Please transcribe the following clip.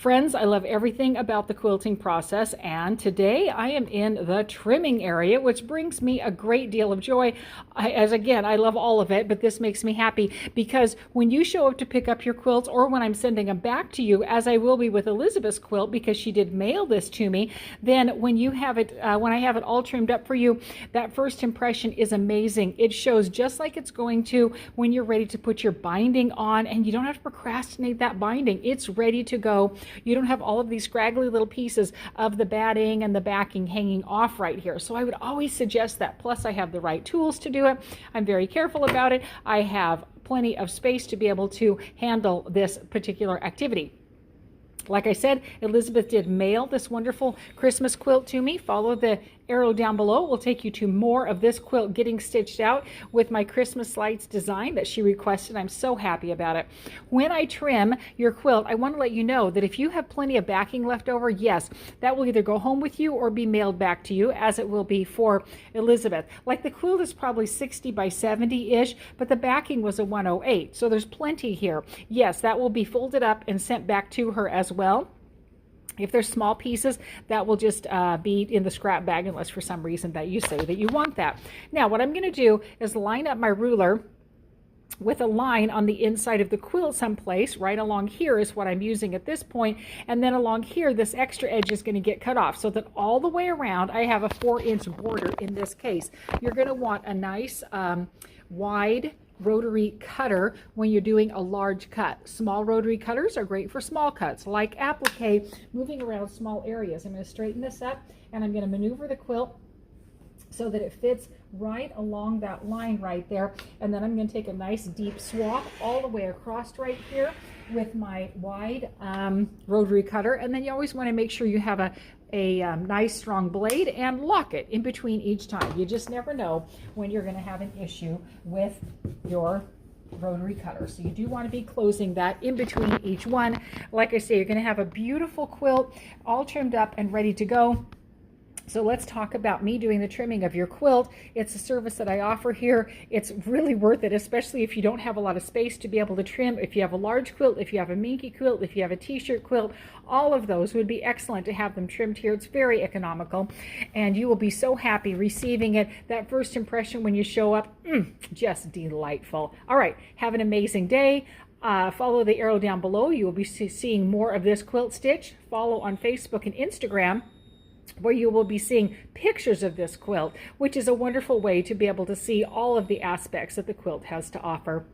Friends, I love everything about the quilting process, and today I am in the trimming area, which brings me a great deal of joy. I love all of it, but this makes me happy because when you show up to pick up your quilts, or when I'm sending them back to you, as I will be with Elizabeth's quilt because she did mail this to me, then when you have it, when I have it all trimmed up for you, that first impression is amazing. It shows just like it's going to when you're ready to put your binding on, and you don't have to procrastinate that binding. It's ready to go. You don't have all of these scraggly little pieces of the batting and the backing hanging off right here. So I would always suggest that. Plus I have the right tools to do it. I'm very careful about it. I have plenty of space to be able to handle this particular activity. Like I said, Elizabeth did mail this wonderful Christmas quilt to me. Follow the arrow down below. Will take you to more of this quilt getting stitched out with my Christmas lights design that she requested. I'm so happy about it. When I trim your quilt, I want to let you know that if you have plenty of backing left over, yes, that will either go home with you or be mailed back to you, as it will be for Elizabeth. Like, the quilt is probably 60 by 70-ish, but the backing was a 108, so there's plenty here. Yes, that will be folded up and sent back to her as well. If there's small pieces, that will just be in the scrap bag, unless for some reason that you say that you want that. Now, what I'm going to do is line up my ruler with a line on the inside of the quilt someplace. Right along here is what I'm using at this point, and then along here this extra edge is going to get cut off, so that all the way around I have a 4-inch border in this case. You're going to want a nice wide rotary cutter when you're doing a large cut. Small rotary cutters are great for small cuts, like applique, moving around small areas. I'm going to straighten this up, and I'm going to maneuver the quilt so that it fits right along that line right there. And then I'm going to take a nice deep swath all the way across right here with my wide rotary cutter. And then you always want to make sure you have a nice strong blade and lock it in between each time. You just never know when you're going to have an issue with your rotary cutter. So you do want to be closing that in between each one. Like I say, you're going to have a beautiful quilt all trimmed up and ready to go. So let's talk about me doing the trimming of your quilt. It's a service that I offer here. It's really worth it, especially if you don't have a lot of space to be able to trim. If you have a large quilt, if you have a minky quilt, if you have a t-shirt quilt, all of those would be excellent to have them trimmed here. It's very economical, and you will be so happy receiving it. That first impression when you show up, just delightful. All right, have an amazing day. Follow the arrow down below. You will be seeing more of this quilt stitch. Follow on Facebook and Instagram, where you will be seeing pictures of this quilt, which is a wonderful way to be able to see all of the aspects that the quilt has to offer.